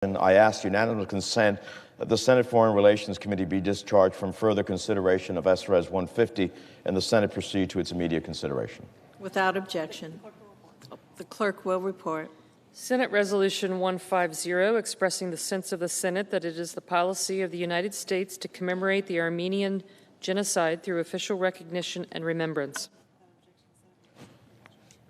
I ask unanimous consent that the Senate Foreign Relations Committee be discharged from further consideration of SRES 150 and the Senate proceed to its immediate consideration. Without objection. The clerk will report. Senate Resolution 150, expressing the sense of the Senate that it is the policy of the United States to commemorate the Armenian genocide through official recognition and remembrance.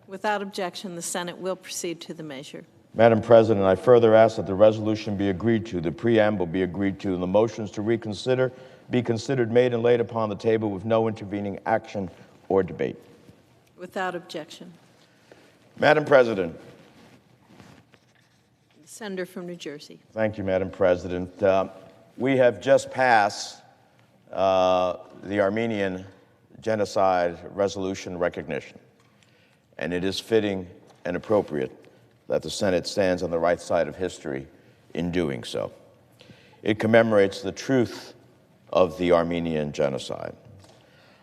Without objection, the Senate will proceed to the measure. Madam President, I further ask that the resolution be agreed to, the preamble be agreed to, and the motions to reconsider be considered, made, and laid upon the table with no intervening action or debate. Without objection. Madam President. The senator from New Jersey. Thank you, Madam President. We have just passed the Armenian genocide resolution recognition, and it is fitting and appropriate that the Senate stands on the right side of history in doing so. It commemorates the truth of the Armenian genocide.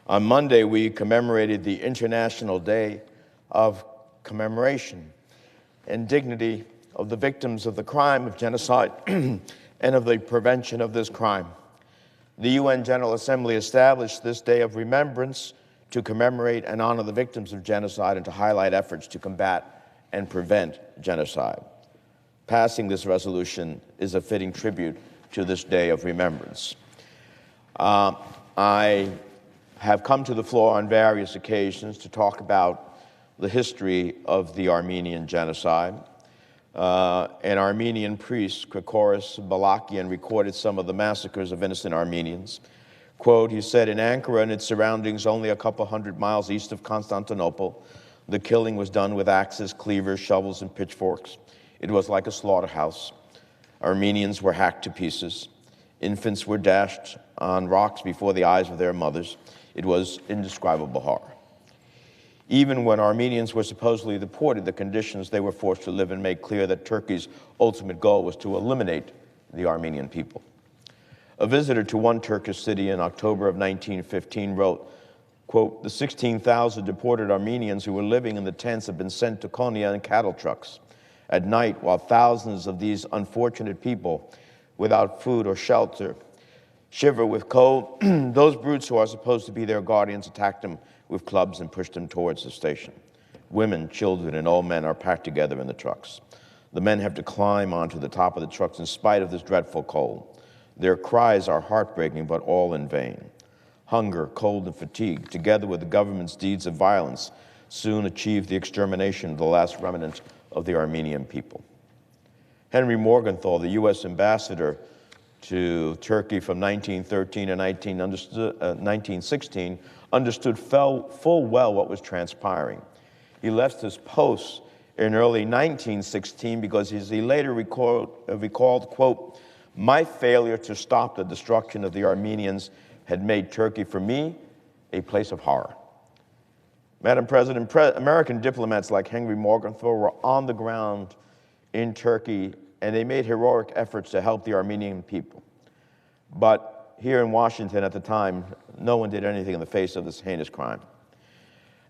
On Monday, we commemorated the International Day of Commemoration and Dignity of the victims of the crime of genocide and of the prevention of this crime. The UN General Assembly established this day of remembrance to commemorate and honor the victims of genocide and to highlight efforts to combat and prevent genocide. Passing this resolution is a fitting tribute to this day of remembrance. I have come to the floor on various occasions to talk about the history of the Armenian genocide. An Armenian priest, Krikoros Balakian, recorded some of the massacres of innocent Armenians. Quote, he said, in Ankara and its surroundings, only a couple hundred miles east of Constantinople, the killing was done with axes, cleavers, shovels, and pitchforks. It was like a slaughterhouse. Armenians were hacked to pieces. Infants were dashed on rocks before the eyes of their mothers. It was indescribable horror. Even when Armenians were supposedly deported, the conditions they were forced to live in made clear that Turkey's ultimate goal was to eliminate the Armenian people. A visitor to one Turkish city in October of 1915 wrote, quote, the 16,000 deported Armenians who were living in the tents have been sent to Konya in cattle trucks. At night, while thousands of these unfortunate people without food or shelter shiver with cold, those brutes who are supposed to be their guardians attack them with clubs and push them towards the station. Women, children, and old men are packed together in the trucks. The men have to climb onto the top of the trucks in spite of this dreadful cold. Their cries are heartbreaking, but all in vain. Hunger, cold, and fatigue, together with the government's deeds of violence, soon achieved the extermination of the last remnant of the Armenian people. Henry Morgenthau, the U.S. ambassador to Turkey from 1913 to 1916, understood full well what was transpiring. He left his post in early 1916 because he later recalled, quote, my failure to stop the destruction of the Armenians had made Turkey, for me, a place of horror. Madam President, American diplomats like Henry Morgenthau were on the ground in Turkey, and they made heroic efforts to help the Armenian people. But here in Washington at the time, no one did anything in the face of this heinous crime.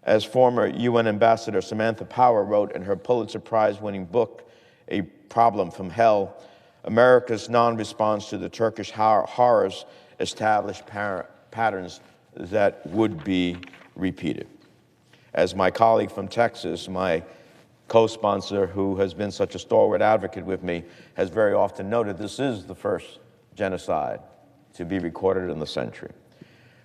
As former UN Ambassador Samantha Power wrote in her Pulitzer Prize-winning book, A Problem from Hell, America's non-response to the Turkish horrors established patterns that would be repeated. As my colleague from Texas, my co-sponsor, who has been such a stalwart advocate with me, has very often noted, this is the first genocide to be recorded in the century.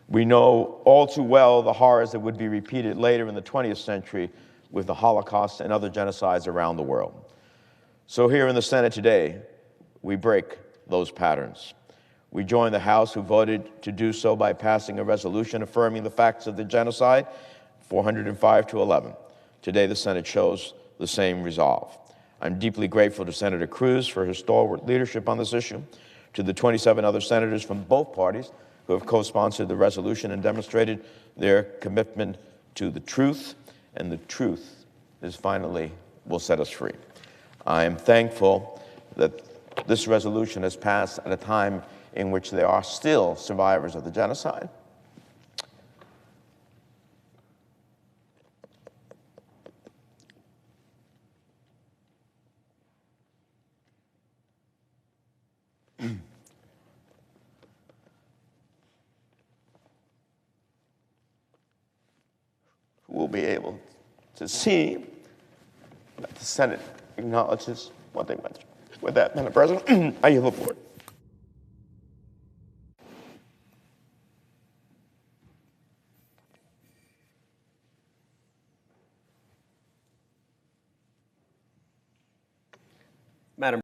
We know all too well the horrors that would be repeated later in the 20th century with the Holocaust and other genocides around the world. So here in the Senate today, we break those patterns. We join the House, who voted to do so by passing a resolution affirming the facts of the genocide, 405 to 11. Today, the Senate shows the same resolve. I'm deeply grateful to Senator Cruz for his stalwart leadership on this issue, to the 27 other senators from both parties who have co-sponsored the resolution and demonstrated their commitment to the truth, and the truth is finally will set us free. I am thankful that this resolution has passed at a time in which there are still survivors of the genocide. We'll be able to see that the Senate acknowledges what they went through. With that, Madam President, I yield the floor. Madam